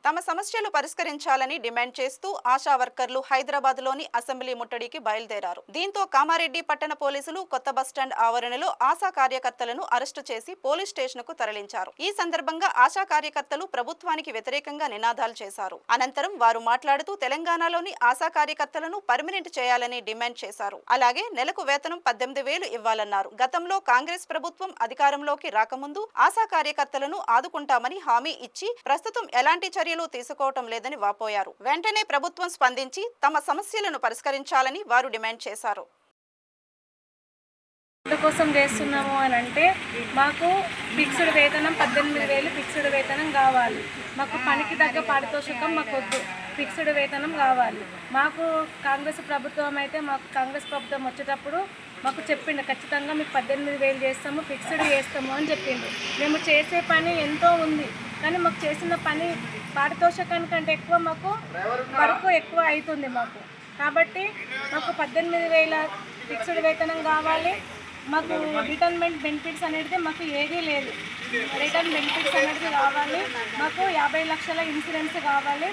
తమ సమస్యలు పరిష్కరించాలని డిమాండ్ చేస్తూ ఆశా వర్కర్లు హైదరాబాద్లోని అసెంబ్లీ ముట్టడికి బయలుదేరారు. దీంతో కామారెడ్డి పట్టణ పోలీసులు కొత్త బస్టాండ్ ఆవరణలో ఆశా కార్యకర్తలను అరెస్టు చేసి పోలీస్ స్టేషన్కు తరలించారు. ఈ సందర్భంగా ఆశా కార్యకర్తలు ప్రభుత్వానికి వ్యతిరేకంగా నినాదాలు చేశారు. అనంతరం వారు మాట్లాడుతూ తెలంగాణలోని ఆశా కార్యకర్తలను పర్మినెంట్ చేయాలని డిమాండ్ చేశారు. అలాగే నెలకు వేతనం 18,000 ఇవ్వాలన్నారు. గతంలో కాంగ్రెస్ ప్రభుత్వం అధికారంలోకి రాకముందు ఆశా కార్యకర్తలను ఆదుకుంటామని హామీ ఇచ్చి ప్రస్తుతం ఎలాంటి చర్యలు తీసుకోవటం లేదని వాపోయారు. వెంటనే ప్రభుత్వం స్పందించి తమ సమస్యలను పరిష్కరించాలని వారు డిమాండ్ చేశారు. కోసం చేస్తున్నాము అని అంటే మాకు ఫిక్స్డ్ వేతనం 18,000 ఫిక్స్డ్ వేతనం కావాలి. మాకు పనికి తగ్గ పారితోషికం మాకు వద్దు, ఫిక్స్డ్ వేతనం కావాలి. మాకు కాంగ్రెస్ ప్రభుత్వం అయితే కాంగ్రెస్ ప్రభుత్వం వచ్చేటప్పుడు మాకు చెప్పిండు ఖచ్చితంగా మీకు 18,000 చేస్తాము, ఫిక్స్డ్ చేస్తాము అని చెప్పిండు. మేము చేసే పని ఎంతో ఉంది, కానీ మాకు చేసిన పని పారితోషికానికంటే ఎక్కువ మాకు వర్క్ ఎక్కువ అవుతుంది మాకు. కాబట్టి మాకు 18,000 ఫిక్స్డ్ వేతనం కావాలి. మాకు రిటైర్మెంట్ బెనిఫిట్స్ అనేది మాకు ఏదీ లేదు. రిటైర్న్ బెనిఫిట్స్ అనేది కావాలి. మాకు 50 లక్షల ఇన్సూరెన్స్ కావాలి.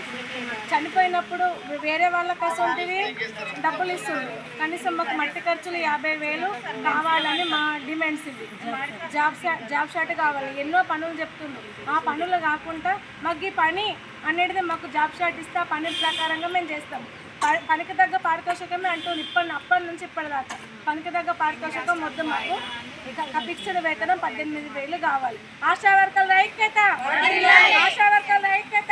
చనిపోయినప్పుడు వేరే వాళ్ళకి అసలు డబ్బులు ఇస్తుంది, కనీసం మాకు మట్టి ఖర్చులు 50,000 కావాలని మా డిమాండ్స్. ఇది జాబ్ షాట్ కావాలి. ఎన్నో పనులు చెప్తుంది, ఆ పనులు కాకుండా మాకు ఈ పని అనేది మాకు జాబ్ షాట్ ఇస్తే ఆ పని ప్రకారంగా మేము చేస్తాం. పనికి తగ్గ పారితోషికమే అంటుంది అప్పటి నుంచి ఇప్పటిదాకా. పనికి తగ్గ పారితోషికం వద్దు మాకు. ఇక ఫిక్స్డ్ వేతనం 18,000 కావాలి. ఆశా వర్కర్ల ఐక్యత, ఆశా వర్కర్ల ఐక్యత.